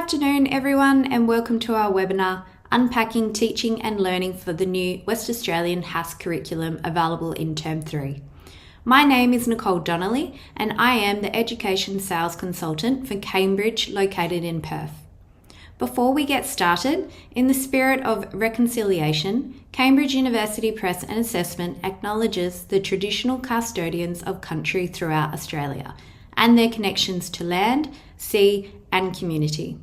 afternoon, everyone, and welcome to our webinar, Unpacking Teaching and Learning for the new West Australian HASS curriculum available in Term 3. My name is Nicole Donnelly, and I am the Education Sales Consultant for Cambridge, located in Perth. Before we get started, in the spirit of reconciliation, Cambridge University Press and Assessment acknowledges the traditional custodians of country throughout Australia and their connections to land, sea, and community.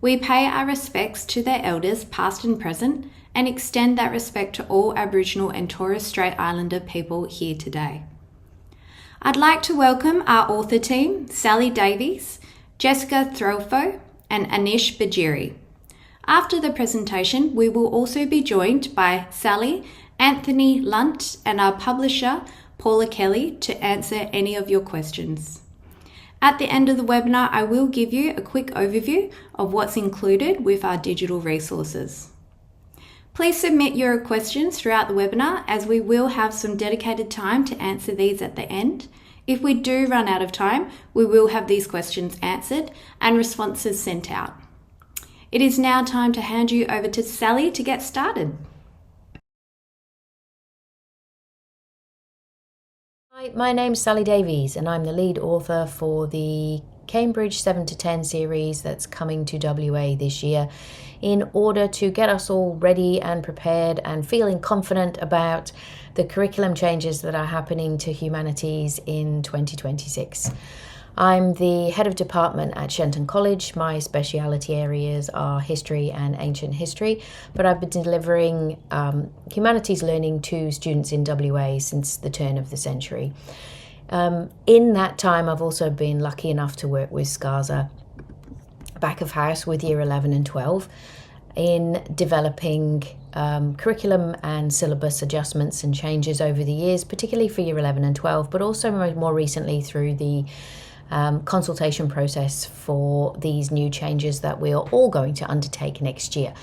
We pay our respects to their elders, past and present, and extend that respect to all Aboriginal and Torres Strait Islander people here today. I'd like to welcome our author team, Sally Davies, Jessica Threlfo, and Anish Bajiri. After the presentation, we will also be joined by Sally, Anthony Lunt, and our publisher, Paula Kelly, to answer any of your questions. At the end of the webinar, I will give you a quick overview of what's included with our digital resources. Please submit your questions throughout the webinar, as we will have some dedicated time to answer these at the end. If we do run out of time, we will have these questions answered and responses sent out. It is now time to hand you over to Sally to get started. Hi, my name's Sally Davies and I'm the lead author for the Cambridge 7 to 10 series that's coming to WA this year in order to get us all ready and prepared and feeling confident about the curriculum changes that are happening to Humanities in 2026. I'm the head of department at Shenton College. My speciality areas are history and ancient history, but I've been delivering humanities learning to students in WA since the turn of the century. In that time, I've also been lucky enough to work with SCASA back of house with year 11 and 12 in developing curriculum and syllabus adjustments and changes over the years, particularly for year 11 and 12, but also more recently through the consultation process for these new changes that we are all going to undertake next year.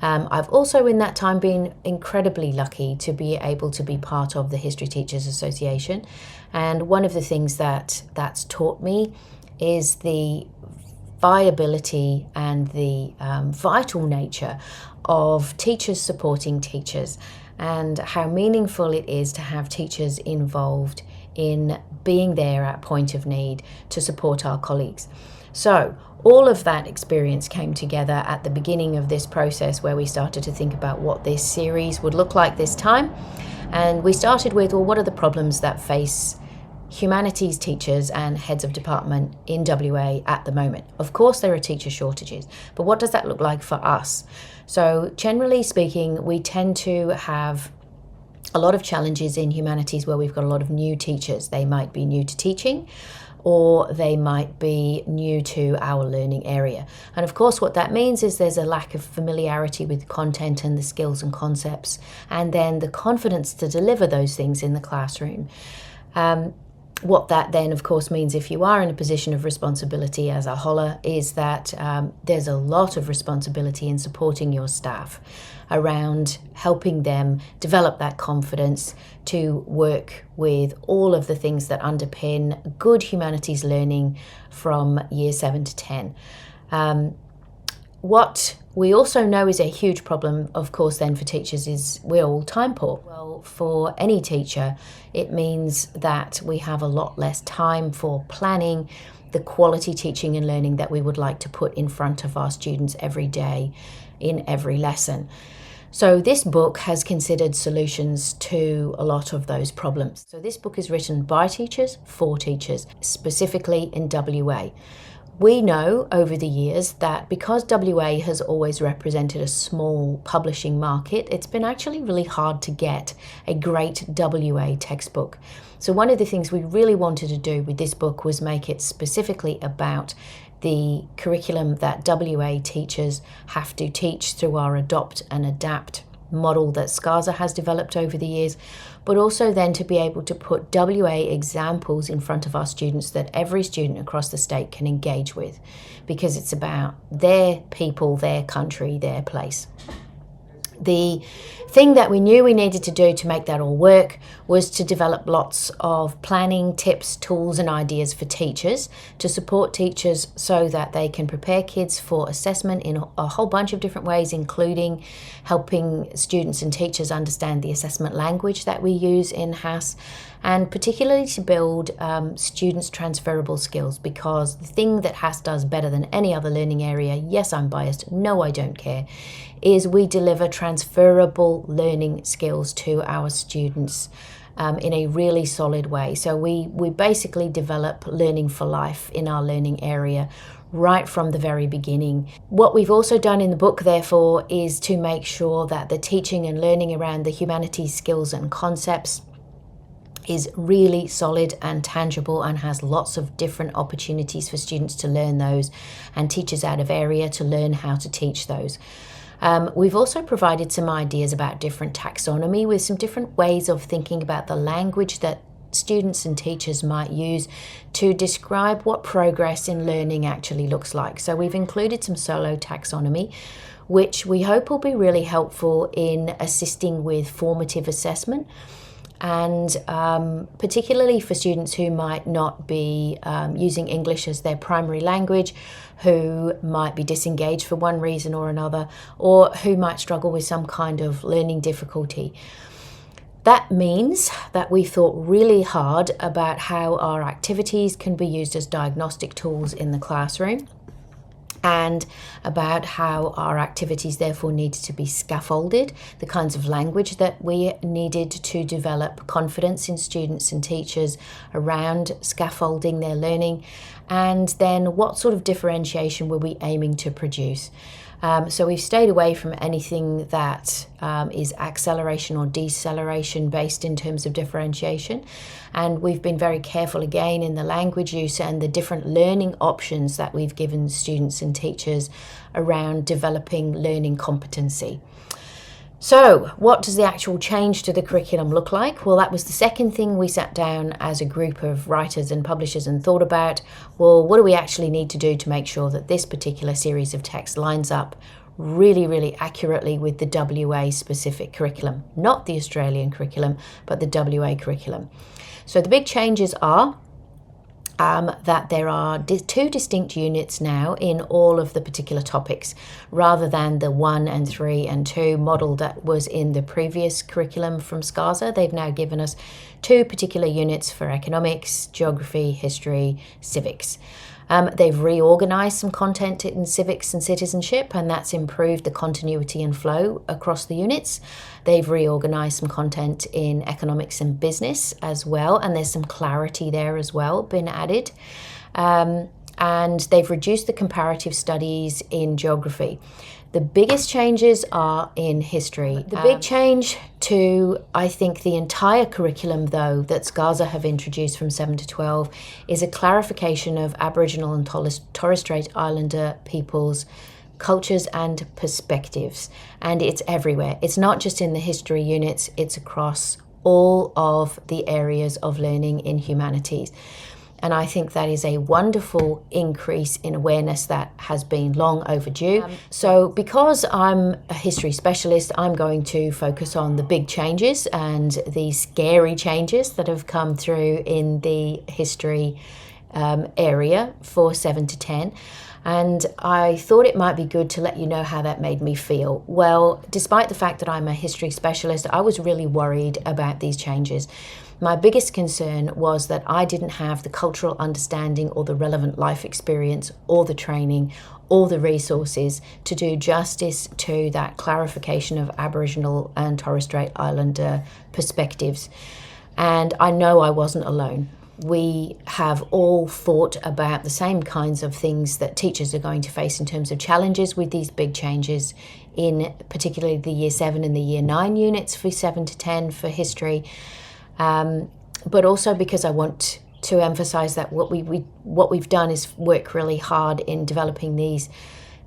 I've also in that time been incredibly lucky to be able to be part of the History Teachers Association, and one of the things that's taught me is the viability and the vital nature of teachers supporting teachers, and how meaningful it is to have teachers involved in being there at point of need to support our colleagues. So all of that experience came together at the beginning of this process where we started to think about what this series would look like this time. And we started with, well, what are the problems that face humanities teachers and heads of department in WA at the moment? Of course, there are teacher shortages, but what does that look like for us? So generally speaking, we tend to have a lot of challenges in humanities where we've got a lot of new teachers. They might be new to teaching, or they might be new to our learning area. And of course, what that means is there's a lack of familiarity with content and the skills and concepts, and then the confidence to deliver those things in the classroom. What that then, of course, means if you are in a position of responsibility as a holler is that there's a lot of responsibility in supporting your staff around helping them develop that confidence to work with all of the things that underpin good humanities learning from year 7 to 10. What we also know is a huge problem, of course, then for teachers is we're all time poor. Well, for any teacher, it means that we have a lot less time for planning the quality teaching and learning that we would like to put in front of our students every day in every lesson. So this book has considered solutions to a lot of those problems. So this book is written by teachers, for teachers, specifically in WA. We know over the years that because WA has always represented a small publishing market, it's been actually really hard to get a great WA textbook. So one of the things we really wanted to do with this book was make it specifically about the curriculum that WA teachers have to teach through our Adopt and Adapt model that SCASA has developed over the years, but also then to be able to put WA examples in front of our students that every student across the state can engage with, because it's about their people, their country, their place. The thing that we knew we needed to do to make that all work was to develop lots of planning, tips, tools and ideas for teachers to support teachers so that they can prepare kids for assessment in a whole bunch of different ways, including helping students and teachers understand the assessment language that we use in HASS, and particularly to build students' transferable skills, because the thing that HASS does better than any other learning area, yes, I'm biased, no, I don't care, is we deliver transferable learning skills to our students in a really solid way. So we basically develop learning for life in our learning area right from the very beginning. What we've also done in the book, therefore, is to make sure that the teaching and learning around the humanities skills and concepts is really solid and tangible and has lots of different opportunities for students to learn those and teachers out of area to learn how to teach those. We've also provided some ideas about different taxonomy with some different ways of thinking about the language that students and teachers might use to describe what progress in learning actually looks like. So we've included some solo taxonomy, which we hope will be really helpful in assisting with formative assessment, and particularly for students who might not be using English as their primary language, who might be disengaged for one reason or another, or who might struggle with some kind of learning difficulty. That means that we thought really hard about how our activities can be used as diagnostic tools in the classroom, and about how our activities therefore needed to be scaffolded, the kinds of language that we needed to develop confidence in students and teachers around scaffolding their learning, and then what sort of differentiation were we aiming to produce. So we've stayed away from anything that is acceleration or deceleration based in terms of differentiation. And we've been very careful again in the language use and the different learning options that we've given students and teachers around developing learning competency. So what does the actual change to the curriculum look like? Well, that was the second thing we sat down as a group of writers and publishers and thought about. Well, what do we actually need to do to make sure that this particular series of text lines up really, really accurately with the WA specific curriculum, not the Australian curriculum, but the WA curriculum. So the big changes are that there are two distinct units now in all of the particular topics, rather than the 1 and 3 and 2 model that was in the previous curriculum from SCASA. They've now given us two particular units for economics, geography, history, civics. They've reorganised some content in civics and citizenship, and that's improved the continuity and flow across the units. They've reorganised some content in economics and business as well, and there's some clarity there as well been added. And they've reduced the comparative studies in geography. The biggest changes are in history. The big change to, I think, the entire curriculum, though, that SCASA have introduced from 7 to 12 is a clarification of Aboriginal and Torres Strait Islander peoples' cultures and perspectives. And it's everywhere. It's not just in the history units, it's across all of the areas of learning in humanities. And I think that is a wonderful increase in awareness that has been long overdue. So because I'm a history specialist, I'm going to focus on the big changes and the scary changes that have come through in the history area for 7 to 10. And I thought it might be good to let you know how that made me feel. Well, despite the fact that I'm a history specialist, I was really worried about these changes. My biggest concern was that I didn't have the cultural understanding or the relevant life experience or the training or the resources to do justice to that clarification of Aboriginal and Torres Strait Islander perspectives. And I know I wasn't alone. We have all thought about the same kinds of things that teachers are going to face in terms of challenges with these big changes in particularly the Year 7 and the Year 9 units for 7 to 10 for history. But also because I want to emphasise that what we've done is work really hard in developing these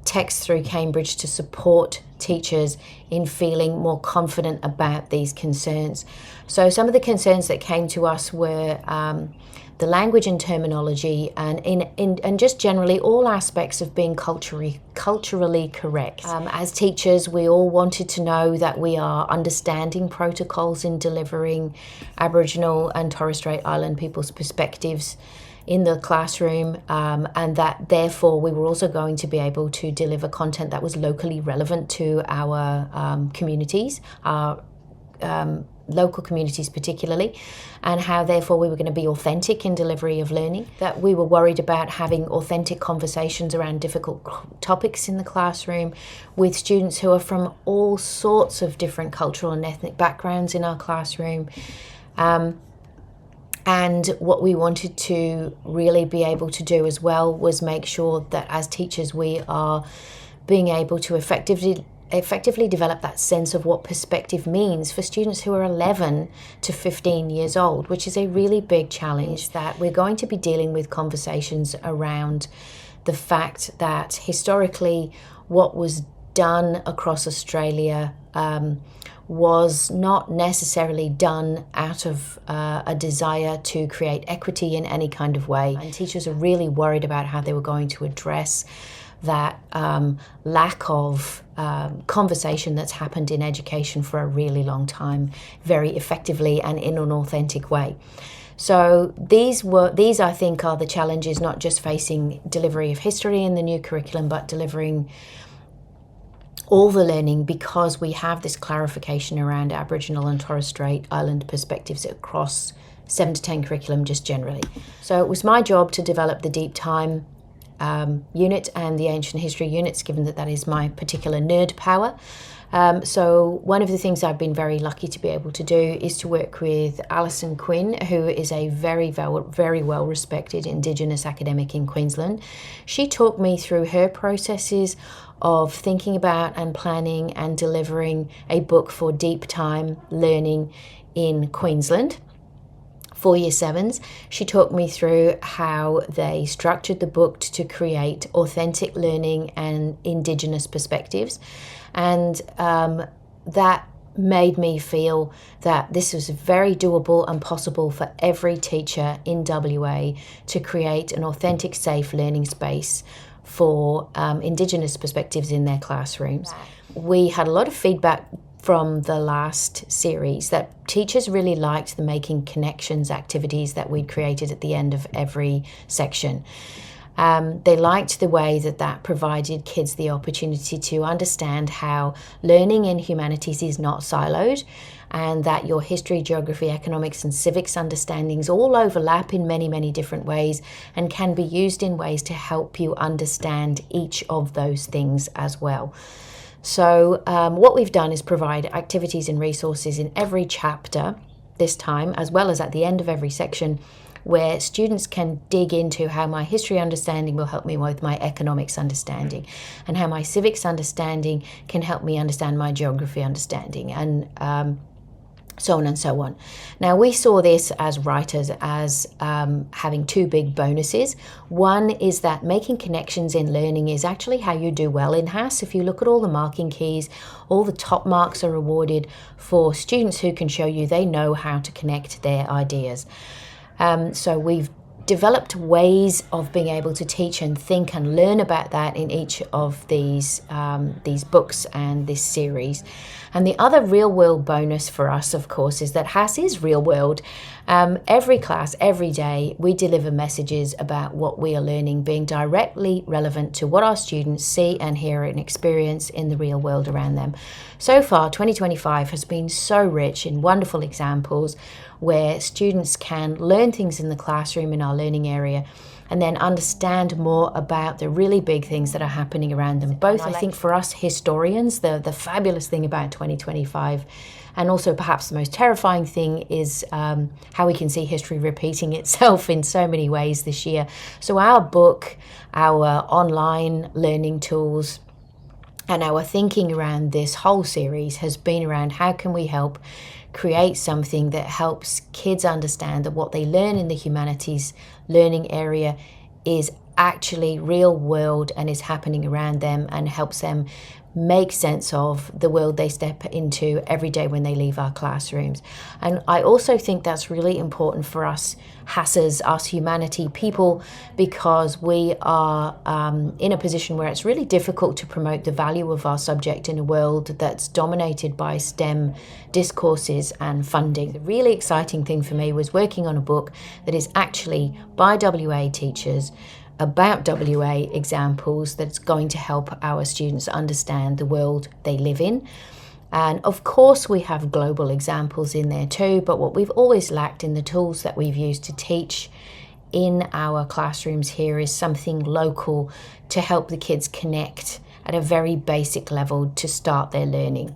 text through Cambridge to support teachers in feeling more confident about these concerns. So some of the concerns that came to us were the language and terminology, and just generally all aspects of being culturally correct. As teachers, we all wanted to know that we are understanding protocols in delivering Aboriginal and Torres Strait Island people's perspectives in the classroom, and that therefore we were also going to be able to deliver content that was locally relevant to our communities, our local communities particularly, and how therefore we were going to be authentic in delivery of learning, that we were worried about having authentic conversations around difficult topics in the classroom with students who are from all sorts of different cultural and ethnic backgrounds in our classroom. And what we wanted to really be able to do as well was make sure that as teachers we are being able to effectively develop that sense of what perspective means for students who are 11 to 15 years old, which is a really big challenge, that we're going to be dealing with conversations around the fact that historically what was done across Australia was not necessarily done out of a desire to create equity in any kind of way. And teachers are really worried about how they were going to address that lack of conversation that's happened in education for a really long time, very effectively and in an authentic way. So these I think are the challenges, not just facing delivery of history in the new curriculum, but delivering all the learning, because we have this clarification around Aboriginal and Torres Strait Island perspectives across 7 to 10 curriculum just generally. So it was my job to develop the deep time unit and the ancient history units, given that that is my particular nerd power. So one of the things I've been very lucky to be able to do is to work with Alison Quinn, who is a very well respected Indigenous academic in Queensland. She talked me through her processes of thinking about and planning and delivering a book for deep time learning in Queensland for Year 7s. She talked me through how they structured the book to create authentic learning and Indigenous perspectives. And that made me feel that this was very doable and possible for every teacher in WA to create an authentic, safe learning space for Indigenous perspectives in their classrooms. We had a lot of feedback from the last series that teachers really liked the making connections activities that we'd created at the end of every section. They liked the way that provided kids the opportunity to understand how learning in humanities is not siloed, and that your history, geography, economics and civics understandings all overlap in many different ways and can be used in ways to help you understand each of those things as well. So what we've done is provide activities and resources in every chapter this time, as well as at the end of every section, where students can dig into how my history understanding will help me with my economics understanding, and how my civics understanding can help me understand my geography understanding, and so on and so on. Now, we saw this as writers as having two big bonuses. One is that making connections in learning is actually how you do well in HASS. If you look at all the marking keys, all the top marks are awarded for students who can show you they know how to connect their ideas. So we've developed ways of being able to teach and think and learn about that in each of these books and this series. And the other real world bonus for us, of course, is that HASS is real world. Every class, every day, we deliver messages about what we are learning being directly relevant to what our students see and hear and experience in the real world around them. So far, 2025 has been so rich in wonderful examples where students can learn things in the classroom in our learning area and then understand more about the really big things that are happening around them. Both, I think, for us historians, the fabulous thing about 2025, and also perhaps the most terrifying thing is how we can see history repeating itself in so many ways this year. So our book, our online learning tools, and our thinking around this whole series has been around how can we help create something that helps kids understand that what they learn in the humanities learning area is actually real world and is happening around them, and helps them make sense of the world they step into every day when they leave our classrooms. And I also think that's really important for us Hassers, us humanity people, because we are in a position where it's really difficult to promote the value of our subject in a world that's dominated by STEM discourses and funding. The really exciting thing for me was working on a book that is actually by WA teachers, about WA examples, that's going to help our students understand the world they live in. And of course we have global examples in there too, but what we've always lacked in the tools that we've used to teach in our classrooms here is something local to help the kids connect at a very basic level to start their learning.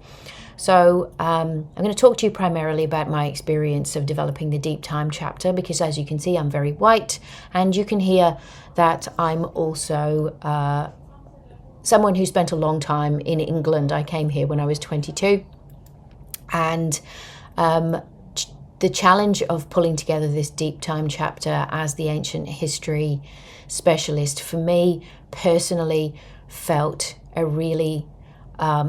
So I'm going to talk to you primarily about my experience of developing the Deep Time chapter, because as you can see, I'm very white, and you can hear that I'm also someone who spent a long time in England. I came here when I was 22, and the challenge of pulling together this Deep Time chapter as the ancient history specialist, for me personally, felt a really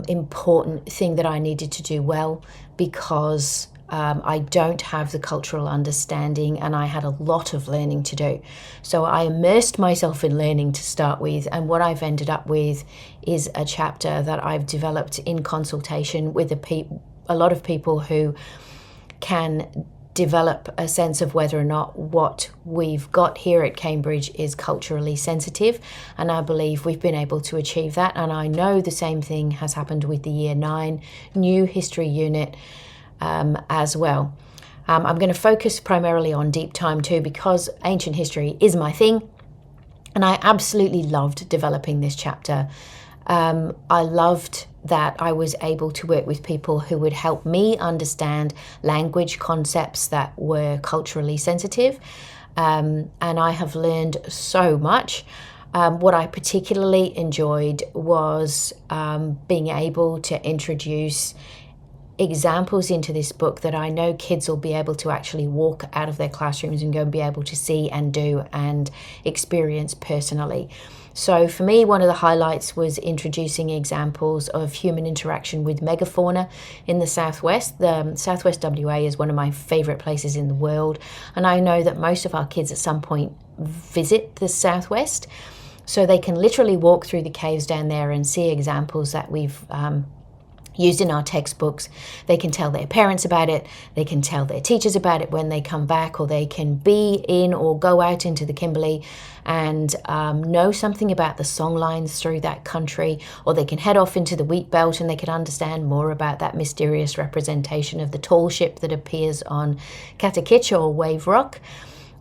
important thing that I needed to do well, because I don't have the cultural understanding and I had a lot of learning to do. So I immersed myself in learning to start with, and what I've ended up with is a chapter that I've developed in consultation with a lot of people who can develop a sense of whether or not what we've got here at Cambridge is culturally sensitive, and I believe we've been able to achieve that. And I know the same thing has happened with the Year 9 new history unit as well. I'm going to focus primarily on Deep Time too, because ancient history is my thing, and I absolutely loved developing this chapter. I loved that I was able to work with people who would help me understand language concepts that were culturally sensitive, and I have learned so much. What I particularly enjoyed was being able to introduce examples into this book that I know kids will be able to actually walk out of their classrooms and go and be able to see and do and experience personally. So for me, one of the highlights was introducing examples of human interaction with megafauna in the southwest. The southwest WA is one of my favourite places in the world, and I know that most of our kids at some point visit the southwest, so they can literally walk through the caves down there and see examples that we've used in our textbooks. They can tell their parents about it, they can tell their teachers about it when they come back, or they can be in or go out into the Kimberley and know something about the song lines through that country, or they can head off into the wheat belt and they can understand more about that mysterious representation of the tall ship that appears on Katakitcha or Wave Rock.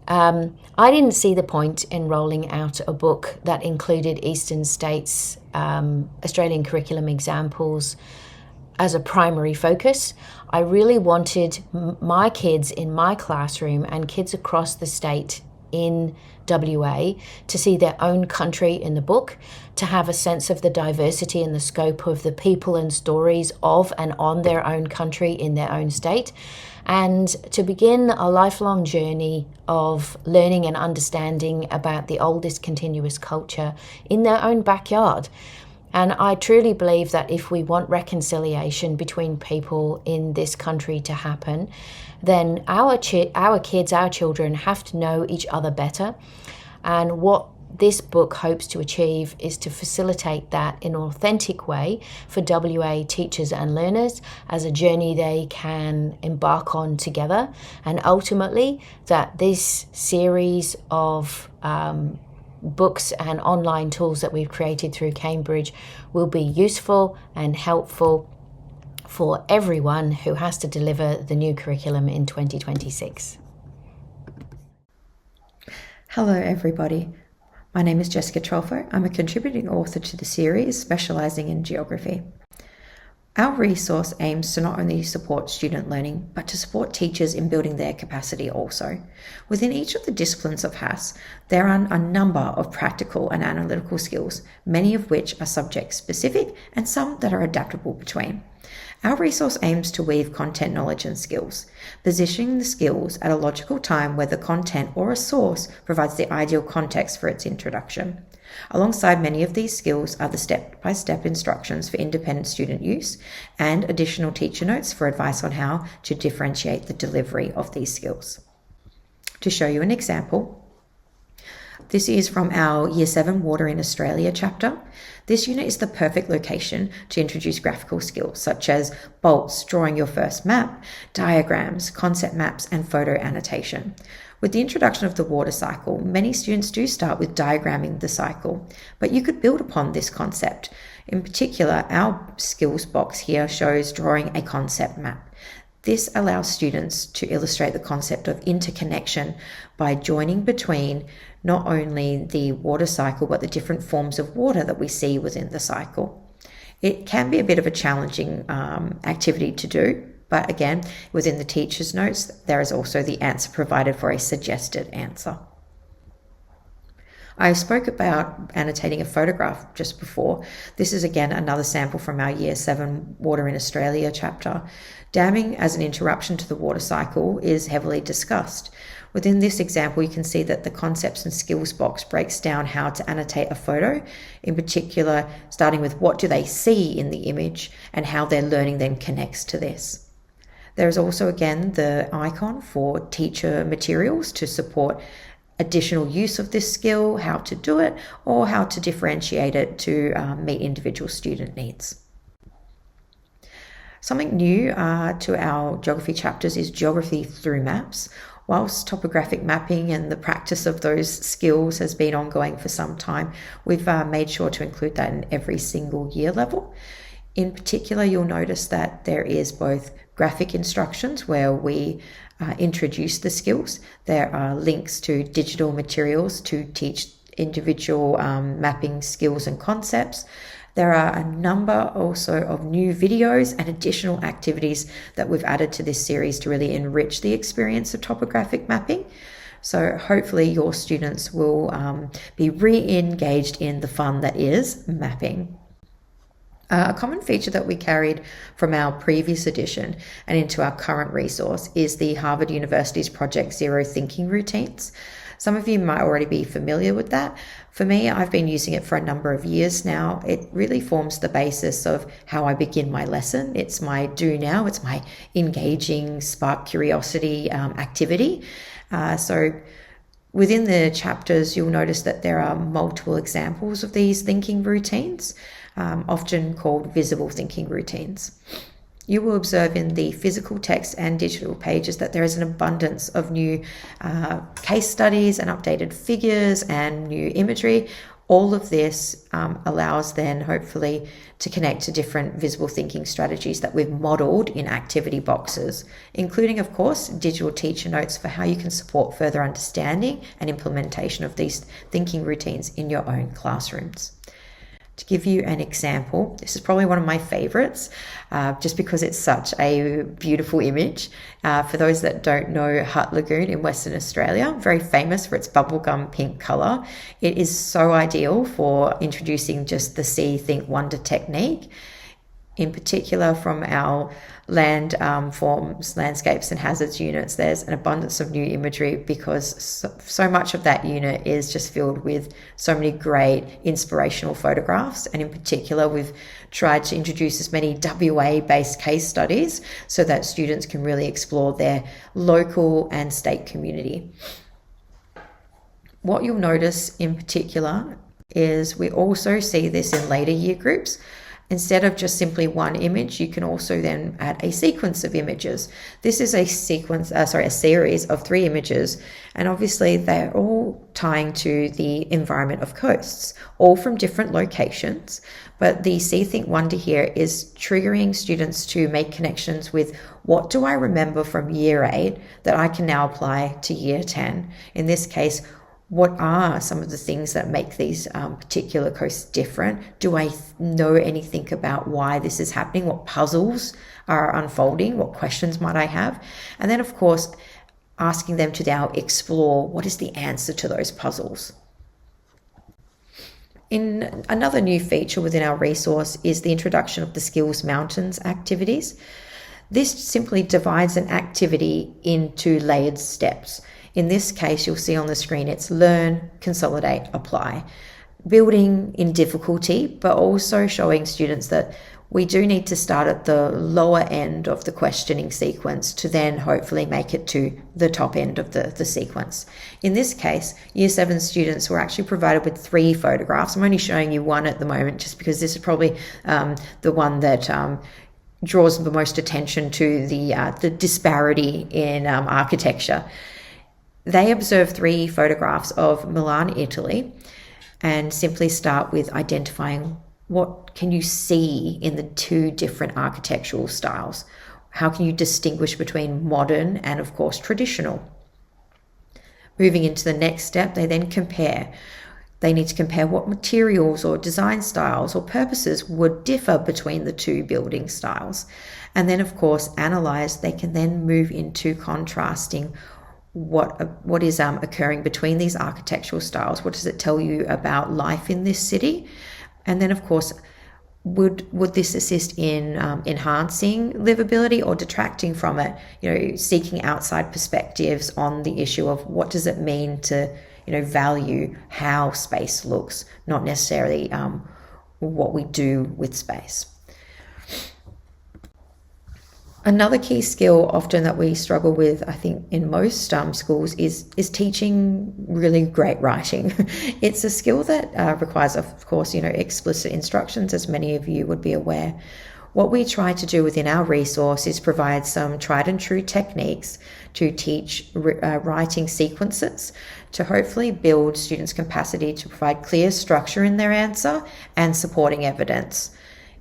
I didn't see the point in rolling out a book that included Eastern States Australian curriculum examples as a primary focus. I really wanted my kids in my classroom and kids across the state in WA to see their own country in the book, to have a sense of the diversity and the scope of the people and stories of and on their own country in their own state, and to begin a lifelong journey of learning and understanding about the oldest continuous culture in their own backyard. And I truly believe that if we want reconciliation between people in this country to happen, then our kids, our children have to know each other better. And what this book hopes to achieve is to facilitate that in an authentic way for WA teachers and learners as a journey they can embark on together. And ultimately that this series of books and online tools that we've created through Cambridge will be useful and helpful for everyone who has to deliver the new curriculum in 2026. Hello everybody, my name is Jessica Trolfo. I'm a contributing author to the series specialising in geography. Our resource aims to not only support student learning, but to support teachers in building their capacity also. Within each of the disciplines of HASS, there are a number of practical and analytical skills, many of which are subject specific and some that are adaptable between. Our resource aims to weave content knowledge and skills, positioning the skills at a logical time where the content or a source provides the ideal context for its introduction. Alongside many of these skills are the step-by-step instructions for independent student use and additional teacher notes for advice on how to differentiate the delivery of these skills. To show you an example, this is from our Year 7 Water in Australia chapter. This unit is the perfect location to introduce graphical skills such as bolts, drawing your first map, diagrams, concept maps, and photo annotation. With the introduction of the water cycle, many students do start with diagramming the cycle, but you could build upon this concept. In particular, our skills box here shows drawing a concept map. This allows students to illustrate the concept of interconnection by joining between not only the water cycle, but the different forms of water that we see within the cycle. It can be a bit of a challenging activity to do, but again, within the teacher's notes, there is also the answer provided for a suggested answer. I spoke about annotating a photograph just before. This is again another sample from our Year 7 Water in Australia chapter. Damming as an interruption to the water cycle is heavily discussed. Within this example, you can see that the concepts and skills box breaks down how to annotate a photo, in particular, starting with what do they see in the image and how their learning then connects to this. There is also, again, the icon for teacher materials to support additional use of this skill, how to do it, or how to differentiate it to meet individual student needs. Something new to our geography chapters is geography through maps. Whilst topographic mapping and the practice of those skills has been ongoing for some time, we've made sure to include that in every single year level. In particular, you'll notice that there is both graphic instructions where we introduce the skills. There are links to digital materials to teach individual mapping skills and concepts. There are a number also of new videos and additional activities that we've added to this series to really enrich the experience of topographic mapping. So hopefully your students will be re-engaged in the fun that is mapping. A common feature that we carried from our previous edition and into our current resource is the Harvard University's Project Zero thinking routines. Some of you might already be familiar with that. For me, I've been using it for a number of years now. It really forms the basis of how I begin my lesson. It's my do now, it's my engaging, spark curiosity activity. So within the chapters, you'll notice that there are multiple examples of these thinking routines, often called visible thinking routines. You will observe in the physical text and digital pages that there is an abundance of new case studies and updated figures and new imagery. All of this allows then hopefully to connect to different visible thinking strategies that we've modeled in activity boxes, including, of course, digital teacher notes for how you can support further understanding and implementation of these thinking routines in your own classrooms. To give you an example, this is probably one of my favorites, just because it's such a beautiful image. For those that don't know Hutt Lagoon in Western Australia, very famous for its bubblegum pink colour. It is so ideal for introducing just the see, think, wonder technique. In particular, from our land forms, landscapes and hazards units, there's an abundance of new imagery because so much of that unit is just filled with so many great inspirational photographs. And in particular, we've tried to introduce as many WA-based case studies so that students can really explore their local and state community. What you'll notice in particular is we also see this in later year groups. Instead of just simply one image, you can also then add a sequence of images. This is a series of 3 images, and obviously they're all tying to the environment of coasts, all from different locations. But the See, Think, Wonder here is triggering students to make connections with what do I remember from year 8 that I can now apply to year 10. In this case, What are some of the things that make these particular coasts different? Do I know anything about why this is happening? What puzzles are unfolding? What questions might I have? And then, of course, asking them to now explore what is the answer to those puzzles. In another new feature within our resource is the introduction of the Skills Mountains activities. This simply divides an activity into layered steps. In this case, you'll see on the screen, it's learn, consolidate, apply. Building in difficulty, but also showing students that we do need to start at the lower end of the questioning sequence to then hopefully make it to the top end of the sequence. In this case, Year 7 students were actually provided with 3 photographs. I'm only showing you one at the moment just because this is probably the one that draws the most attention to the disparity in architecture. They observe 3 photographs of Milan, Italy, and simply start with identifying what can you see in the 2 different architectural styles. How can you distinguish between modern and, of course, traditional? Moving into the next step, they then compare. They need to compare what materials or design styles or purposes would differ between the 2 building styles. And then, of course, analyze. They can then move into contrasting what is occurring between these architectural styles. What does it tell you about life in this city? And then, of course, would this assist in enhancing livability or detracting from it? Seeking outside perspectives on the issue of what does it mean to value how space looks, not necessarily what we do with space. Another key skill often that we struggle with, I think, in most schools is teaching really great writing. It's a skill that requires, of course, explicit instructions, as many of you would be aware. What we try to do within our resource is provide some tried and true techniques to teach writing sequences to hopefully build students' capacity to provide clear structure in their answer and supporting evidence.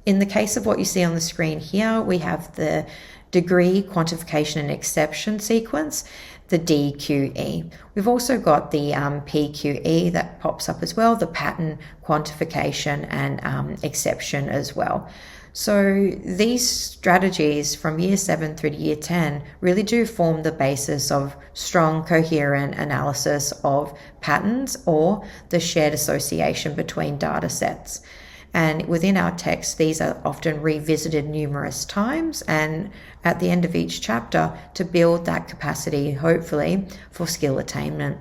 In the case of what you see on the screen here, we have the degree, quantification and exception sequence, the DQE. We've also got the PQE that pops up as well, the pattern, quantification and exception as well. So these strategies from Year 7 through to Year 10 really do form the basis of strong, coherent analysis of patterns or the shared association between data sets. And within our text, these are often revisited numerous times and at the end of each chapter to build that capacity, hopefully, for skill attainment.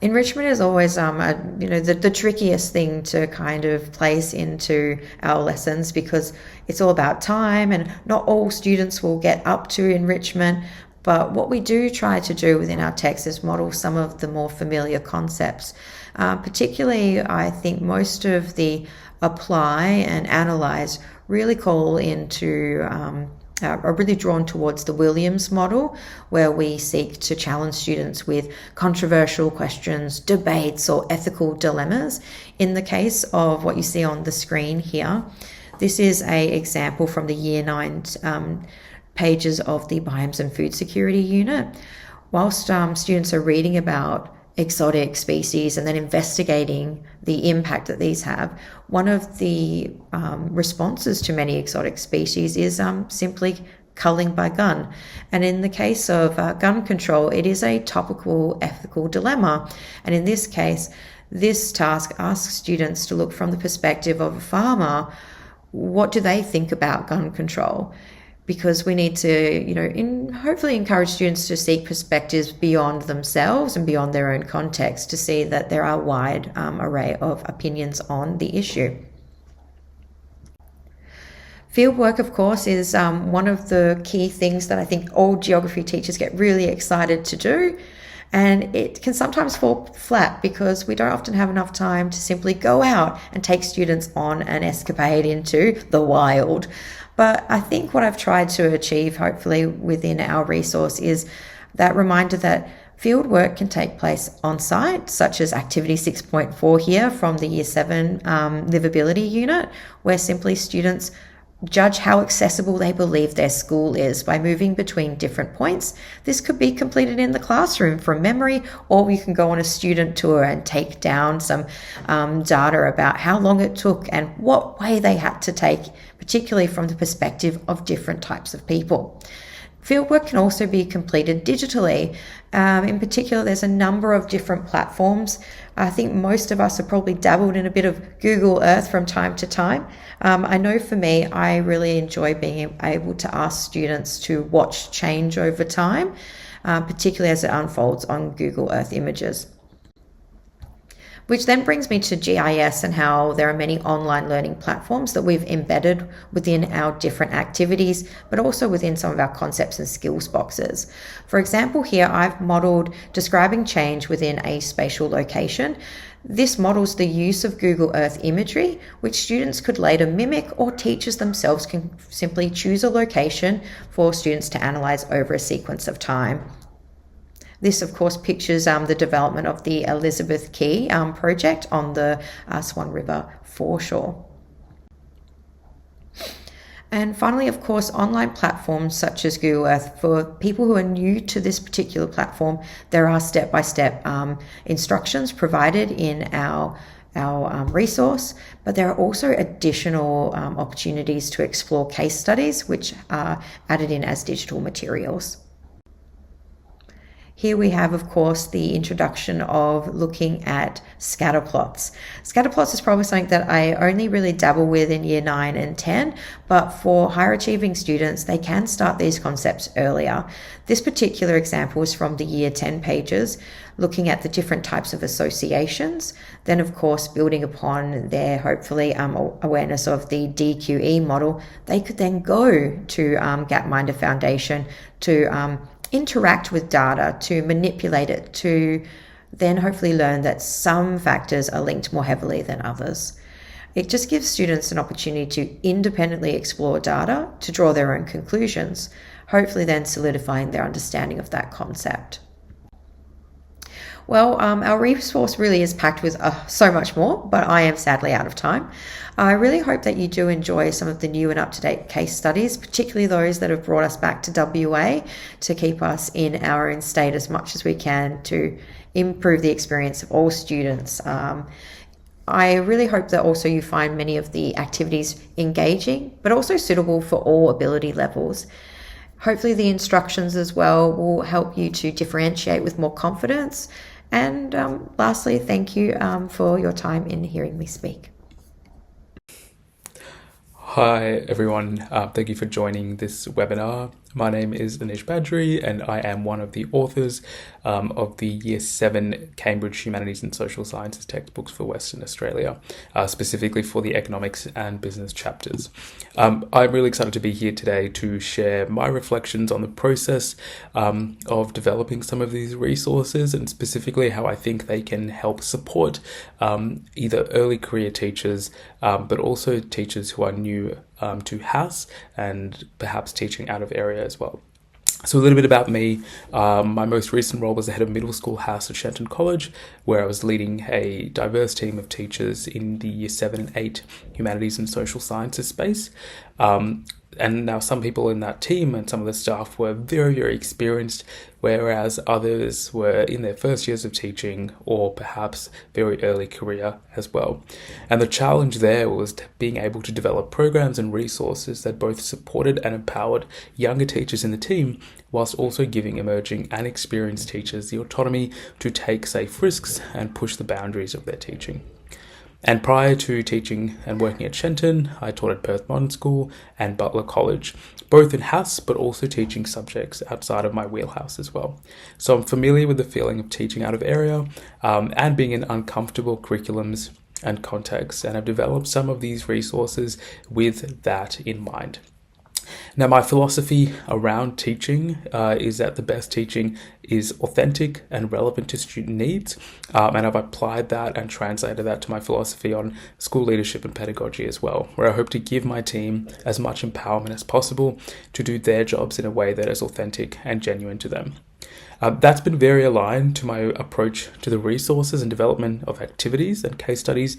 Enrichment is always the trickiest thing to kind of place into our lessons because it's all about time and not all students will get up to enrichment. But what we do try to do within our text is model some of the more familiar concepts. Particularly, I think most of the apply and analyze really call into are really drawn towards the Williams model, where we seek to challenge students with controversial questions, debates, or ethical dilemmas. In the case of what you see on the screen here, this is an example from the Year 9 pages of the Biomes and Food Security unit. Whilst students are reading about exotic species and then investigating the impact that these have, one of the responses to many exotic species is simply culling by gun. And in the case of gun control, it is a topical ethical dilemma. And in this case, this task asks students to look from the perspective of a farmer. What do they think about gun control? Because we need to, hopefully encourage students to seek perspectives beyond themselves and beyond their own context to see that there are a wide array of opinions on the issue. Fieldwork, of course, is one of the key things that I think all geography teachers get really excited to do. And it can sometimes fall flat because we don't often have enough time to simply go out and take students on an escapade into the wild. But I think what I've tried to achieve, hopefully, within our resource is that reminder that fieldwork can take place on site, such as Activity 6.4 here from the Year 7 Livability unit, where simply students judge how accessible they believe their school is by moving between different points. This could be completed in the classroom from memory, or you can go on a student tour and take down some data about how long it took and what way they had to take, particularly from the perspective of different types of people. Fieldwork can also be completed digitally. In particular, there's a number of different platforms. I think most of us have probably dabbled in a bit of Google Earth from time to time. I know for me, I really enjoy being able to ask students to watch change over time, particularly as it unfolds on Google Earth images. Which then brings me to GIS and how there are many online learning platforms that we've embedded within our different activities, but also within some of our concepts and skills boxes. For example, here I've modeled describing change within a spatial location. This models the use of Google Earth imagery, which students could later mimic, or teachers themselves can simply choose a location for students to analyze over a sequence of time. This, of course, pictures the development of the Elizabeth Quay project on the Swan River foreshore. And finally, of course, online platforms such as Google Earth. For people who are new to this particular platform, there are step-by-step instructions provided in our resource, but there are also additional opportunities to explore case studies, which are added in as digital materials. Here we have, of course, the introduction of looking at scatter plots. Scatter plots is probably something that I only really dabble with in year 9 and 10, but for higher achieving students, they can start these concepts earlier. This particular example is from the year 10 pages, looking at the different types of associations. Then, of course, building upon their, hopefully, awareness of the DQE model, they could then go to Gapminder Foundation to interact with data, to manipulate it, to then hopefully learn that some factors are linked more heavily than others. It just gives students an opportunity to independently explore data, to draw their own conclusions, hopefully then solidifying their understanding of that concept. Well, our resource really is packed with so much more, but I am sadly out of time. I really hope that you do enjoy some of the new and up-to-date case studies, particularly those that have brought us back to WA to keep us in our own state as much as we can to improve the experience of all students. I really hope that also you find many of the activities engaging, but also suitable for all ability levels. Hopefully the instructions as well will help you to differentiate with more confidence. And lastly, thank you for your time in hearing me speak. Hi everyone, thank you for joining this webinar. My name is Anish Badri and I am one of the authors of the Year 7 Cambridge Humanities and Social Sciences textbooks for Western Australia, specifically for the economics and business chapters. I'm really excited to be here today to share my reflections on the process of developing some of these resources, and specifically how I think they can help support either early career teachers, but also teachers who are new to house and perhaps teaching out of area as well. So a little bit about me. My most recent role was the head of middle school house at Shenton College, where I was leading a diverse team of teachers in the Year 7 and 8 Humanities and Social Sciences space. And now some people in that team and some of the staff were very, very experienced, whereas others were in their first years of teaching or perhaps very early career as well. And the challenge there was being able to develop programs and resources that both supported and empowered younger teachers in the team, whilst also giving emerging and experienced teachers the autonomy to take safe risks and push the boundaries of their teaching. And prior to teaching and working at Shenton, I taught at Perth Modern School and Butler College, both in-house but also teaching subjects outside of my wheelhouse as well. So I'm familiar with the feeling of teaching out of area and being in uncomfortable curriculums and contexts, and I've developed some of these resources with that in mind. Now, my philosophy around teaching is that the best teaching is authentic and relevant to student needs, and I've applied that and translated that to my philosophy on school leadership and pedagogy as well, where I hope to give my team as much empowerment as possible to do their jobs in a way that is authentic and genuine to them. That's been very aligned to my approach to the resources and development of activities and case studies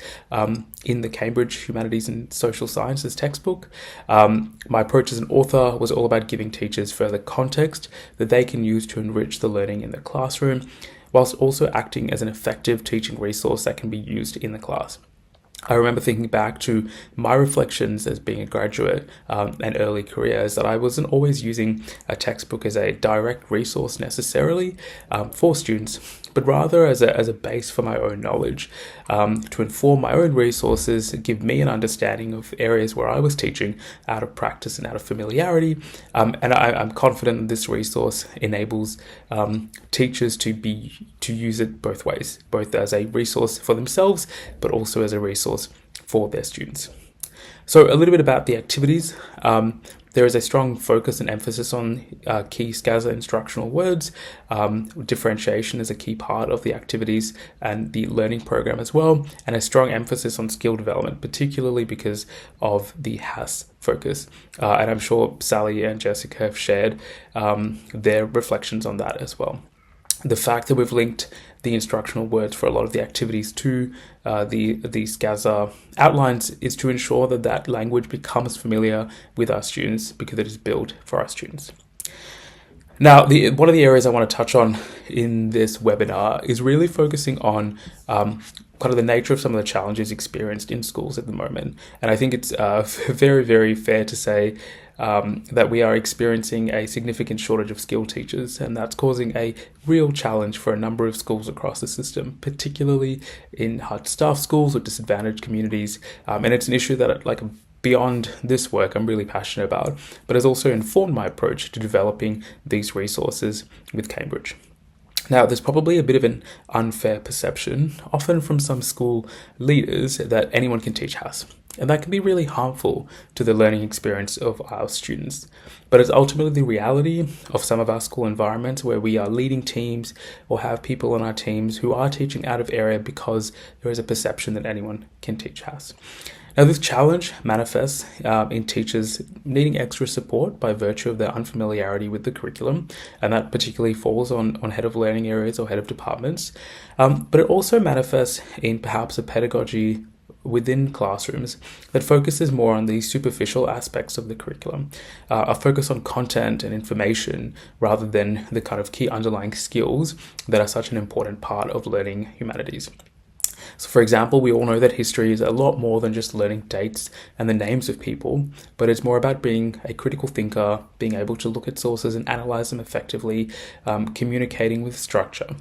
in the Cambridge Humanities and Social Sciences textbook. My approach as an author was all about giving teachers further context that they can use to enrich the learning in the classroom, whilst also acting as an effective teaching resource that can be used in the class. I remember thinking back to my reflections as being a graduate and early careers that I wasn't always using a textbook as a direct resource necessarily for students, but rather as a base for my own knowledge, to inform my own resources, give me an understanding of areas where I was teaching out of practice and out of familiarity. And I'm confident that this resource enables teachers to use it both ways, both as a resource for themselves, but also as a resource for their students. So a little bit about the activities. There is a strong focus and emphasis on key SCASA instructional words. Differentiation is a key part of the activities and the learning program as well, and a strong emphasis on skill development, particularly because of the HAS focus. And I'm sure Sally and Jessica have shared their reflections on that as well. The fact that we've linked the instructional words for a lot of the activities to the SCASA outlines is to ensure that language becomes familiar with our students because it is built for our students. Now, one of the areas I want to touch on in this webinar is really focusing on kind of the nature of some of the challenges experienced in schools at the moment. And I think it's very, very fair to say that we are experiencing a significant shortage of skilled teachers, and that's causing a real challenge for a number of schools across the system, particularly in hard-staffed schools or disadvantaged communities. And it's an issue that, beyond this work, I'm really passionate about, but has also informed my approach to developing these resources with Cambridge. Now, there's probably a bit of an unfair perception, often from some school leaders, that anyone can teach HAS. And that can be really harmful to the learning experience of our students. But it's ultimately the reality of some of our school environments where we are leading teams or have people on our teams who are teaching out of area because there is a perception that anyone can teach HAS. Now, this challenge manifests in teachers needing extra support by virtue of their unfamiliarity with the curriculum, and that particularly falls on head of learning areas or head of departments. But it also manifests in perhaps a pedagogy within classrooms that focuses more on the superficial aspects of the curriculum, a focus on content and information rather than the kind of key underlying skills that are such an important part of learning humanities. So, for example, we all know that history is a lot more than just learning dates and the names of people, but it's more about being a critical thinker, being able to look at sources and analyze them effectively, communicating with structure.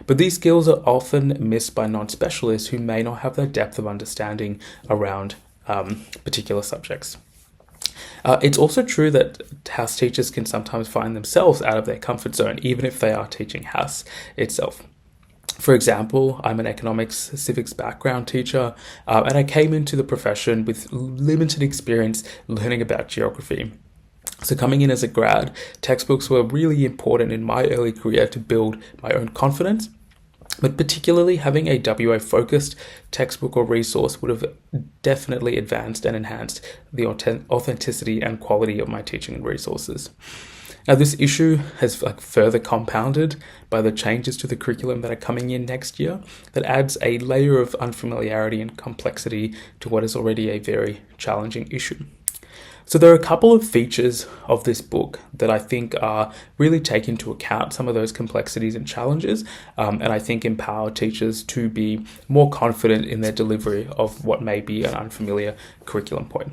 But these skills are often missed by non-specialists who may not have that depth of understanding around particular subjects. It's also true that HAS teachers can sometimes find themselves out of their comfort zone, even if they are teaching HAS itself. For example, I'm an economics civics background teacher, and I came into the profession with limited experience learning about geography. So coming in as a grad, textbooks were really important in my early career to build my own confidence, but particularly having a WA-focused textbook or resource would have definitely advanced and enhanced the authenticity and quality of my teaching and resources. Now, this issue has further compounded by the changes to the curriculum that are coming in next year that adds a layer of unfamiliarity and complexity to what is already a very challenging issue. So there are a couple of features of this book that I think are really take into account some of those complexities and challenges, and I think empower teachers to be more confident in their delivery of what may be an unfamiliar curriculum point.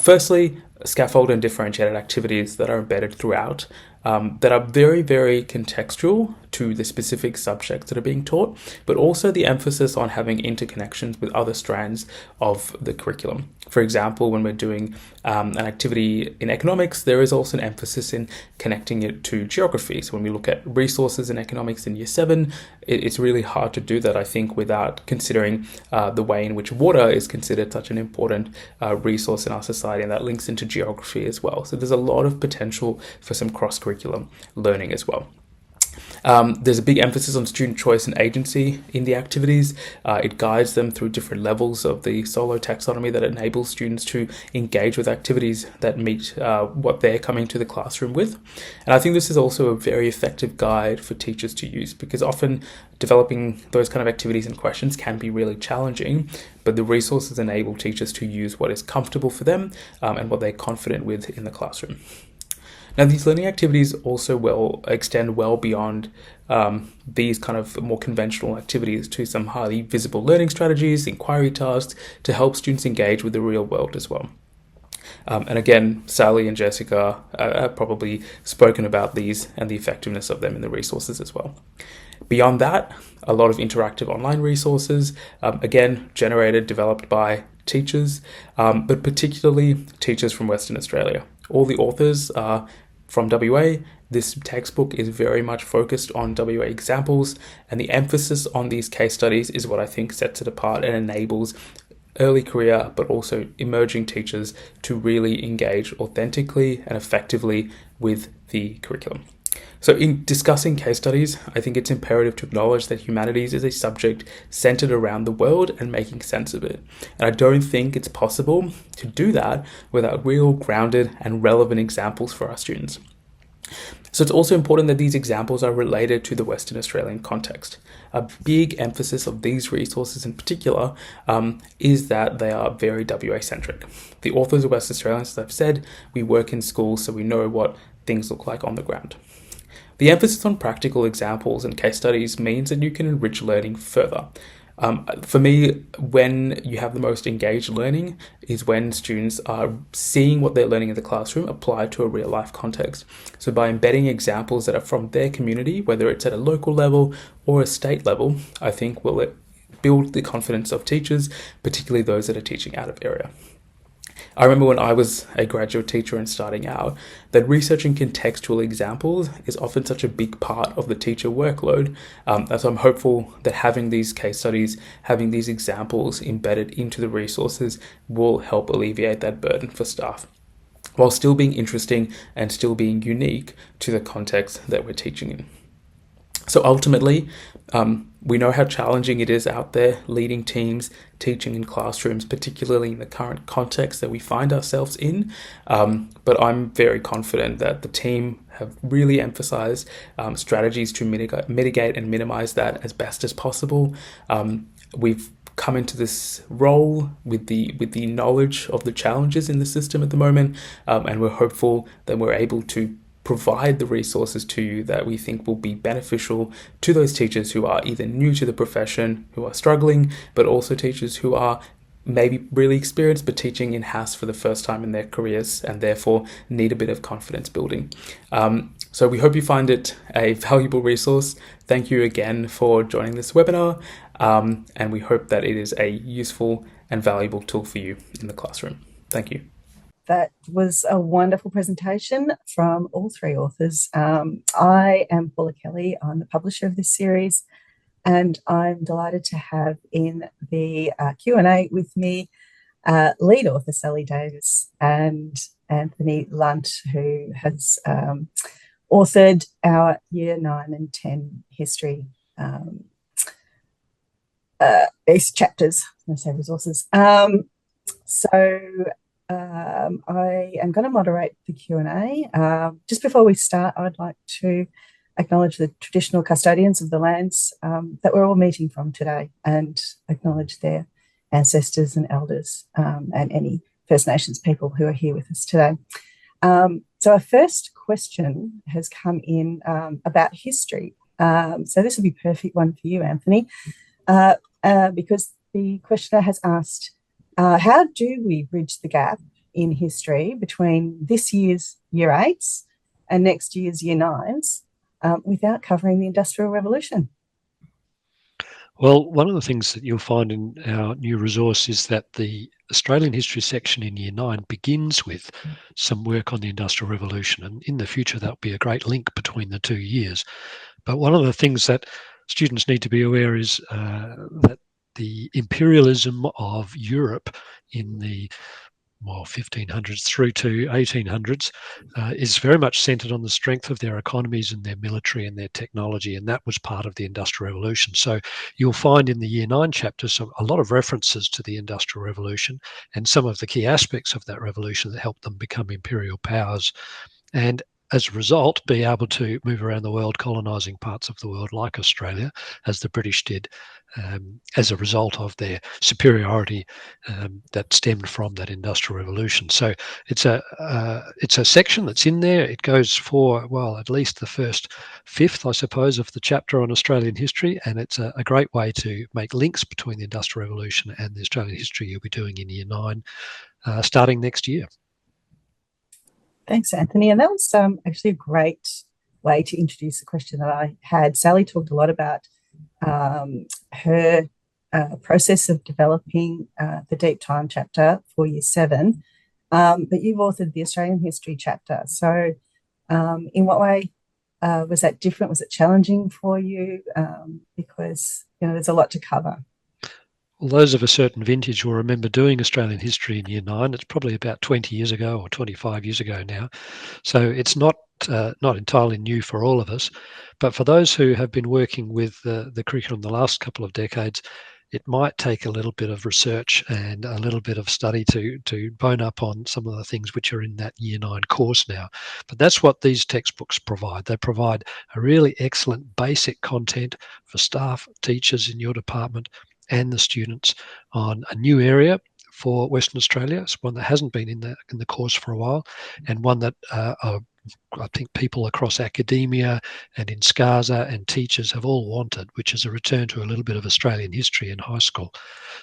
Firstly, scaffold and differentiated activities that are embedded throughout that are very, very contextual to the specific subjects that are being taught, but also the emphasis on having interconnections with other strands of the curriculum. For example, when we're doing an activity in economics, there is also an emphasis in connecting it to geography. So when we look at resources in economics in Year 7, it's really hard to do that, I think, without considering the way in which water is considered such an important resource in our society, and that links into geography as well. So there's a lot of potential for some cross-curriculum learning as well. There's a big emphasis on student choice and agency in the activities. It guides them through different levels of the solo taxonomy that enables students to engage with activities that meet what they're coming to the classroom with. And I think this is also a very effective guide for teachers to use, because often developing those kind of activities and questions can be really challenging, but the resources enable teachers to use what is comfortable for them and what they're confident with in the classroom. Now, these learning activities also extend well beyond these kind of more conventional activities to some highly visible learning strategies, inquiry tasks, to help students engage with the real world as well. And again, Sally and Jessica have probably spoken about these and the effectiveness of them in the resources as well. Beyond that, a lot of interactive online resources, again, developed by teachers, but particularly teachers from Western Australia. All the authors are from WA. This textbook is very much focused on WA examples, and the emphasis on these case studies is what I think sets it apart and enables early career but also emerging teachers to really engage authentically and effectively with the curriculum. So in discussing case studies, I think it's imperative to acknowledge that humanities is a subject centered around the world and making sense of it. And I don't think it's possible to do that without real, grounded, and relevant examples for our students. So it's also important that these examples are related to the Western Australian context. A big emphasis of these resources in particular is that they are very WA-centric. The authors are West Australians, as I've said. We work in schools, so we know what things look like on the ground. The emphasis on practical examples and case studies means that you can enrich learning further. For me, when you have the most engaged learning is when students are seeing what they're learning in the classroom applied to a real life context. So by embedding examples that are from their community, whether it's at a local level or a state level, I think will build the confidence of teachers, particularly those that are teaching out of area. I remember when I was a graduate teacher and starting out, that researching contextual examples is often such a big part of the teacher workload. So I'm hopeful that having these case studies, having these examples embedded into the resources will help alleviate that burden for staff, while still being interesting and still being unique to the context that we're teaching in. So ultimately, we know how challenging it is out there leading teams, teaching in classrooms, particularly in the current context that we find ourselves in. But I'm very confident that the team have really emphasized strategies to mitigate and minimize that as best as possible. We've come into this role with the knowledge of the challenges in the system at the moment, and we're hopeful that we're able to provide the resources to you that we think will be beneficial to those teachers who are either new to the profession, who are struggling, but also teachers who are maybe really experienced but teaching in-house for the first time in their careers and therefore need a bit of confidence building. So we hope you find it a valuable resource. Thank you again for joining this webinar, and we hope that it is a useful and valuable tool for you in the classroom. Thank you. That was a wonderful presentation from all three authors. I am Paula Kelly. I'm the publisher of this series, and I'm delighted to have in the Q&A with me lead author Sally Davies and Anthony Lunt, who has authored our Year 9 and 10 history these chapters. I say resources. I am going to moderate the Q&A. Just before we start, I'd like to acknowledge the traditional custodians of the lands that we're all meeting from today, and acknowledge their ancestors and elders and any First Nations people who are here with us today. So our first question has come in about history. So this will be a perfect one for you, Anthony, because the questioner has asked, how do we bridge the gap in history between this year's Year 8s and next year's Year 9s without covering the Industrial Revolution? Well, one of the things that you'll find in our new resource is that the Australian history section in Year 9 begins with some work on the Industrial Revolution, and in the future that'll be a great link between the 2 years. But one of the things that students need to be aware is that the imperialism of Europe in the 1500s through to 1800s, is very much centred on the strength of their economies and their military and their technology, and that was part of the Industrial Revolution. So you'll find in the Year 9 chapters a lot of references to the Industrial Revolution and some of the key aspects of that revolution that helped them become imperial powers, and as a result, be able to move around the world, colonising parts of the world like Australia, as the British did, as a result of their superiority that stemmed from that Industrial Revolution. So it's a section that's in there. It goes for, well, at least the first fifth, I suppose, of the chapter on Australian history, and it's a great way to make links between the Industrial Revolution and the Australian history you'll be doing in Year 9 starting next year. Thanks, Anthony. And that was actually a great way to introduce the question that I had. Sally talked a lot about her process of developing the Deep Time chapter for Year 7, but you've authored the Australian History chapter. So in what way was that different? Was it challenging for you? Because, there's a lot to cover. Well, those of a certain vintage will remember doing Australian history in Year 9. It's probably about 20 years ago or 25 years ago now. So it's not entirely new for all of us. But for those who have been working with the curriculum the last couple of decades, it might take a little bit of research and a little bit of study to bone up on some of the things which are in that Year 9 course now. But that's what these textbooks provide. They provide a really excellent basic content for staff, teachers in your department, and the students on a new area for Western Australia. It's one that hasn't been in the course for a while, and one that I think people across academia and in SCASA and teachers have all wanted, which is a return to a little bit of Australian history in high school.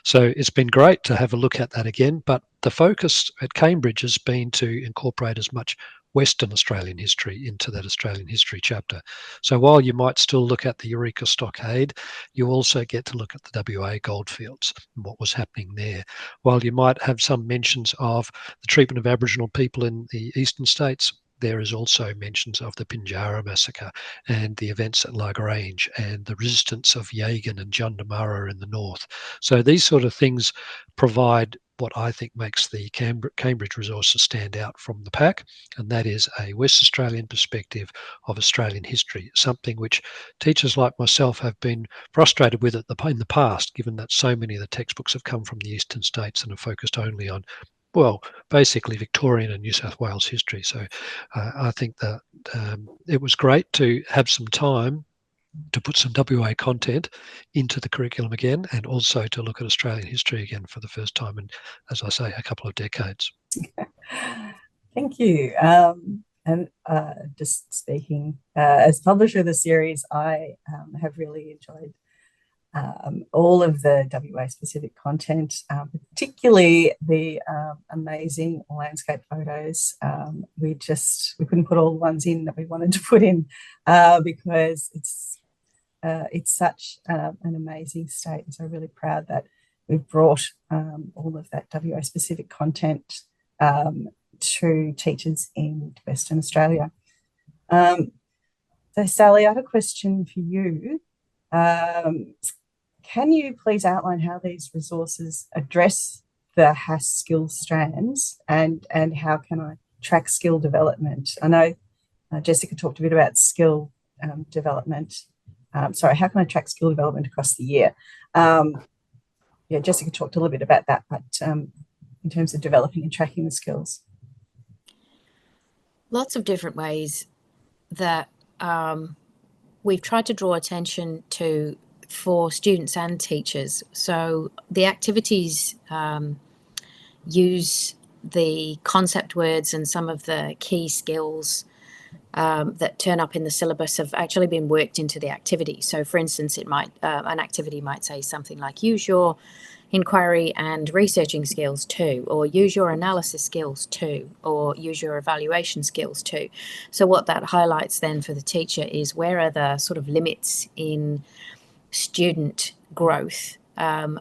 So it's been great to have a look at that again, but the focus at Cambridge has been to incorporate as much Western Australian history into that Australian history chapter. So while you might still look at the Eureka Stockade, you also get to look at the WA goldfields and what was happening there. While you might have some mentions of the treatment of Aboriginal people in the eastern states, there is also mentions of the Pinjarra massacre and the events at La Grange and the resistance of Yagan and Jundamurra in the north. So these sort of things provide what I think makes the Cambridge resources stand out from the pack, and that is a West Australian perspective of Australian history, something which teachers like myself have been frustrated with in the past, given that so many of the textbooks have come from the eastern states and are focused only on, well, basically Victorian and New South Wales history. So I think that it was great to have some time to put some WA content into the curriculum again, and also to look at Australian history again for the first time in, as I say, a couple of decades. Thank you. And just speaking as publisher of the series, I have really enjoyed all of the WA specific content, particularly the amazing landscape photos. We couldn't put all the ones in that we wanted to put in because it's such an amazing state. And so really proud that we've brought all of that WA specific content to teachers in Western Australia. So Sally, I have a question for you. Can you please outline how these resources address the HASS skills strands, and how can I track skill development? I know Jessica talked a bit about skill development. How can I track skill development across the year? Jessica talked a little bit about that, but in terms of developing and tracking the skills. Lots of different ways that we've tried to draw attention to for students and teachers. So the activities use the concept words and some of the key skills that turn up in the syllabus have actually been worked into the activity. So for instance, an activity might say something like use your inquiry and researching skills too, or use your analysis skills too, or use your evaluation skills too. So what that highlights then for the teacher is where are the sort of limits in student growth,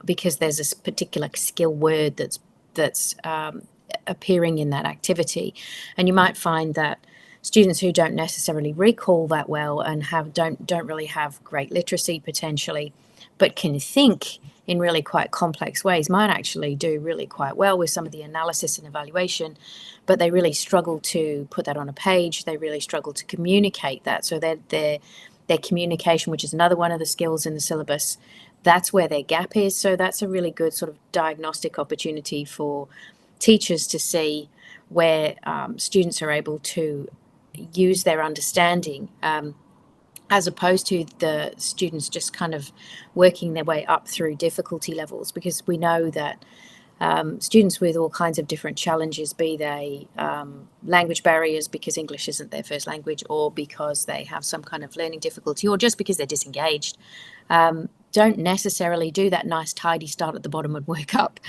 because there's a particular skill word that's appearing in that activity. And you might find that students who don't necessarily recall that well and don't really have great literacy potentially, but can think in really quite complex ways. Mine actually do really quite well with some of the analysis and evaluation, but they really struggle to put that on a page. They really struggle to communicate that. So their communication, which is another one of the skills in the syllabus, that's where their gap is. So that's a really good sort of diagnostic opportunity for teachers to see where students are able to use their understanding, as opposed to the students just kind of working their way up through difficulty levels, because we know that students with all kinds of different challenges, be they language barriers because English isn't their first language, or because they have some kind of learning difficulty, or just because they're disengaged, don't necessarily do that nice tidy start at the bottom and work up.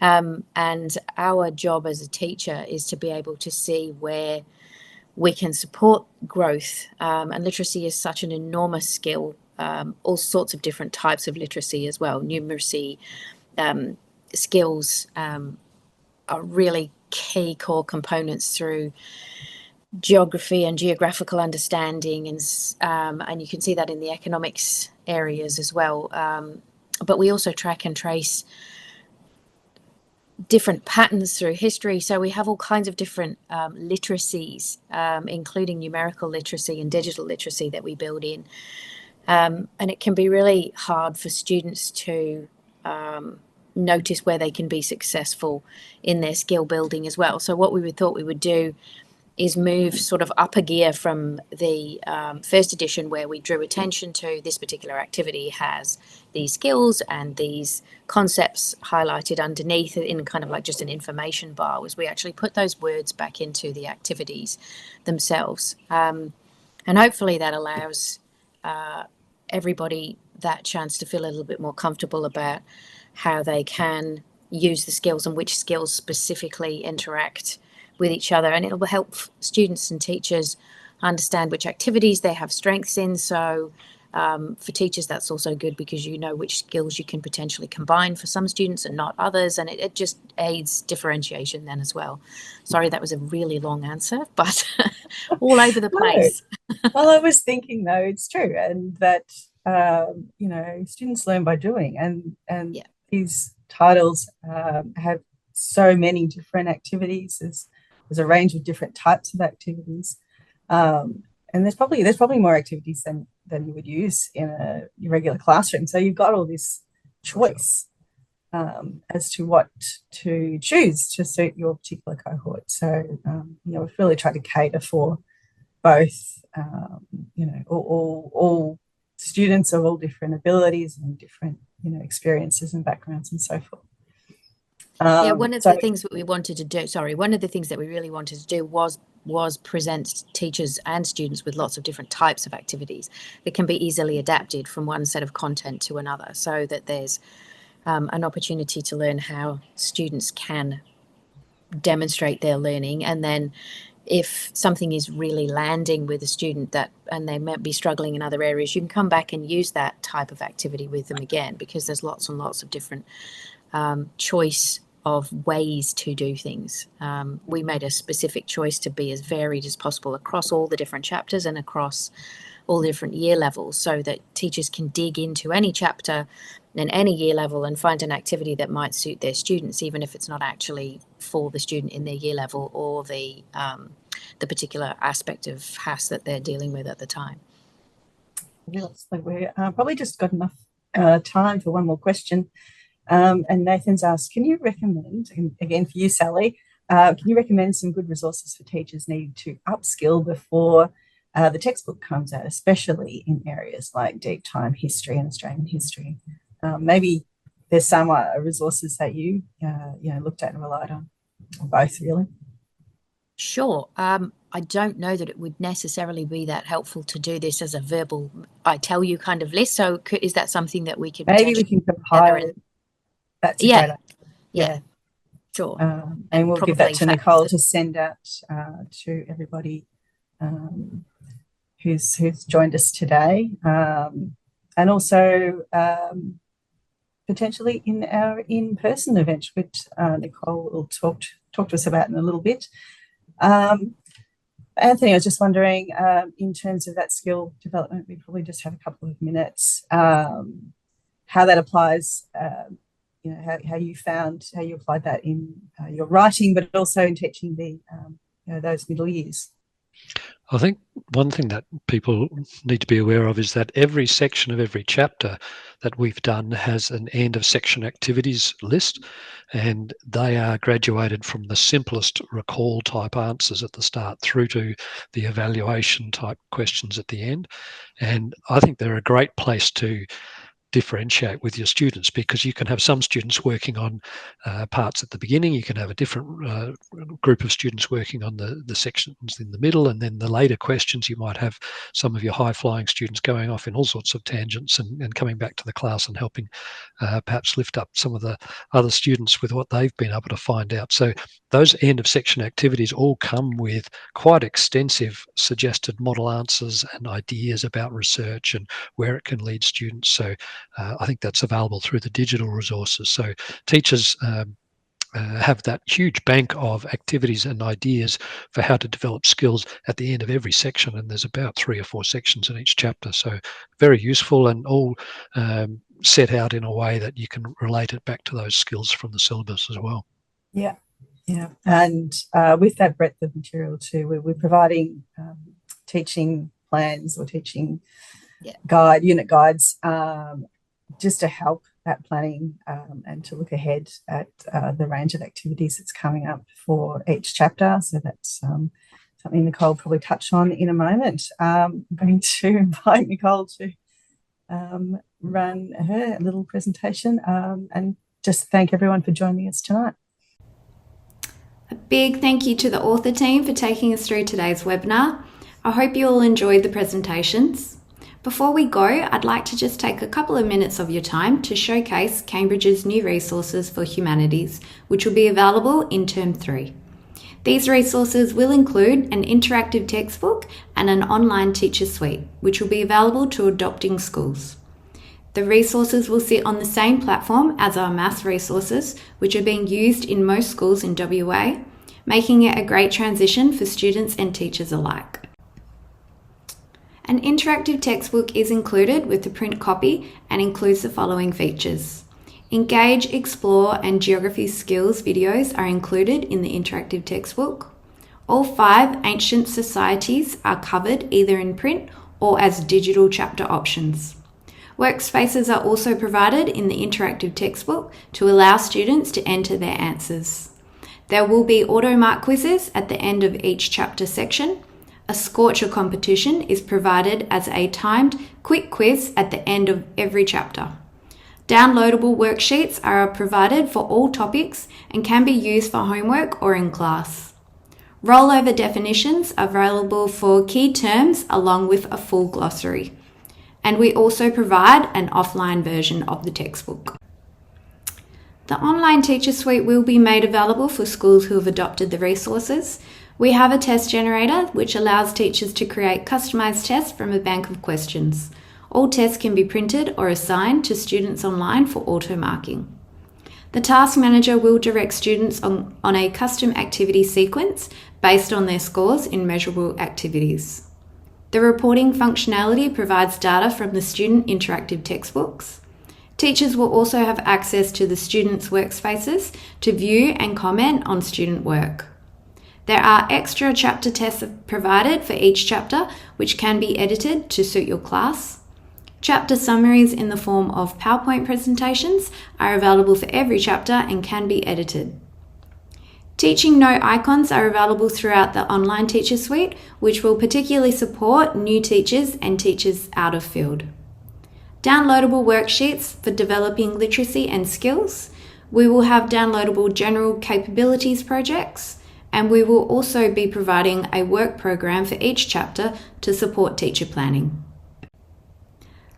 And our job as a teacher is to be able to see where we can support growth. And literacy is such an enormous skill, all sorts of different types of literacy as well. Numeracy skills are really key core components through geography and geographical understanding, and you can see that in the economics areas as well. But we also track and trace different patterns through history. So we have all kinds of different literacies, including numerical literacy and digital literacy that we build in. And it can be really hard for students to notice where they can be successful in their skill building as well. So what we thought we would do is move sort of up a gear from the first edition, where we drew attention to this particular activity has these skills and these concepts highlighted underneath it in kind of like just an information bar, was we actually put those words back into the activities themselves. And hopefully that allows everybody that chance to feel a little bit more comfortable about how they can use the skills and which skills specifically interact with each other, and it'll help students and teachers understand which activities they have strengths in. So for teachers, that's also good because you know which skills you can potentially combine for some students and not others, and it just aids differentiation then as well. Sorry, that was a really long answer, but all over the place. Well, I was thinking though, it's true, and that students learn by doing, and Yeah. these titles have so many different activities. There's a range of different types of activities, and there's probably more activities than you would use in your regular classroom. So you've got all this choice as to what to choose to suit your particular cohort. So we've really tried to cater for both, all students of all different abilities and different experiences and backgrounds and so forth. One of the things that we wanted to do, one of the things that we really wanted to do was present teachers and students with lots of different types of activities that can be easily adapted from one set of content to another, so that there's an opportunity to learn how students can demonstrate their learning. And then if something is really landing with a student and they might be struggling in other areas, you can come back and use that type of activity with them again, because there's lots and lots of different choice of ways to do things. We made a specific choice to be as varied as possible across all the different chapters and across all the different year levels, so that teachers can dig into any chapter and any year level and find an activity that might suit their students, even if it's not actually for the student in their year level or the particular aspect of HASS that they're dealing with at the time. Yes, we're probably just got enough time for one more question. And Nathan's asked, can you recommend, and again for you, Sally, can you recommend some good resources for teachers needing to upskill before the textbook comes out, especially in areas like deep time history and Australian history? Maybe there's some resources that you looked at and relied on, or both really. Sure. I don't know that it would necessarily be that helpful to do this as a verbal, I tell you kind of list. So is that something that we could maybe we can compile it? That's a great idea. Yeah. Sure. And we'll give that to Nicole to send out to everybody who's joined us today, and also potentially in our in-person event, which Nicole will talk to us about in a little bit. Anthony, I was just wondering, in terms of that skill development, we probably just have a couple of minutes. how that applies, how you applied that in your writing, but also in teaching those middle years. I think one thing that people need to be aware of is that every section of every chapter that we've done has an end of section activities list, and they are graduated from the simplest recall type answers at the start through to the evaluation type questions at the end. And I think they're a great place to differentiate with your students, because you can have some students working on parts at the beginning, you can have a different group of students working on the sections in the middle, and then the later questions you might have some of your high-flying students going off in all sorts of tangents and coming back to the class and helping perhaps lift up some of the other students with what they've been able to find out. So those end of section activities all come with quite extensive suggested model answers and ideas about research and where it can lead students. So I think that's available through the digital resources. So teachers have that huge bank of activities and ideas for how to develop skills at the end of every section, and there's about 3 or 4 sections in each chapter. So very useful, and all set out in a way that you can relate it back to those skills from the syllabus as well. Yeah. And with that breadth of material too, we're providing teaching plans or teaching unit guides just to help that planning and to look ahead at the range of activities that's coming up for each chapter. So that's something Nicole will probably touch on in a moment. I'm going to invite Nicole to run her little presentation and just thank everyone for joining us tonight. A big thank you to the author team for taking us through today's webinar. I hope you all enjoyed the presentations. Before we go, I'd like to just take a couple of minutes of your time to showcase Cambridge's new resources for humanities, which will be available in Term 3. These resources will include an interactive textbook and an online teacher suite, which will be available to adopting schools. The resources will sit on the same platform as our maths resources, which are being used in most schools in WA, making it a great transition for students and teachers alike. An interactive textbook is included with the print copy and includes the following features. Engage, Explore and Geography Skills videos are included in the interactive textbook. All 5 ancient societies are covered either in print or as digital chapter options. Workspaces are also provided in the interactive textbook to allow students to enter their answers. There will be auto-mark quizzes at the end of each chapter section. A Scorcher competition is provided as a timed quick quiz at the end of every chapter. Downloadable worksheets are provided for all topics and can be used for homework or in class. Rollover definitions are available for key terms along with a full glossary. And we also provide an offline version of the textbook. The online teacher suite will be made available for schools who have adopted the resources. We have a test generator which allows teachers to create customised tests from a bank of questions. All tests can be printed or assigned to students online for auto-marking. The task manager will direct students on a custom activity sequence based on their scores in measurable activities. The reporting functionality provides data from the student interactive textbooks. Teachers will also have access to the students' workspaces to view and comment on student work. There are extra chapter tests provided for each chapter, which can be edited to suit your class. Chapter summaries in the form of PowerPoint presentations are available for every chapter and can be edited. Teaching note icons are available throughout the online teacher suite, which will particularly support new teachers and teachers out of field. Downloadable worksheets for developing literacy and skills. We will have downloadable general capabilities projects, and we will also be providing a work program for each chapter to support teacher planning.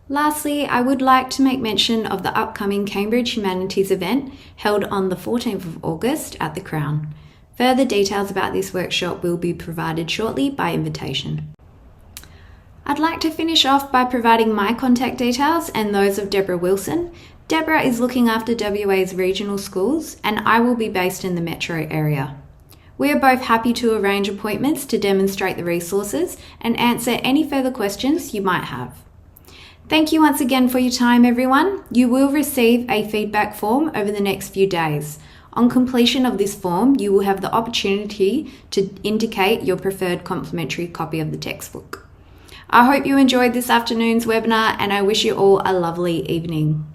Lastly, I would like to make mention of the upcoming Cambridge Humanities event held on the 14th of August at the Crown. Further details about this workshop will be provided shortly by invitation. I'd like to finish off by providing my contact details and those of Deborah Wilson. Deborah is looking after WA's regional schools and I will be based in the metro area. We are both happy to arrange appointments to demonstrate the resources and answer any further questions you might have. Thank you once again for your time, everyone. You will receive a feedback form over the next few days. On completion of this form, you will have the opportunity to indicate your preferred complimentary copy of the textbook. I hope you enjoyed this afternoon's webinar, and I wish you all a lovely evening.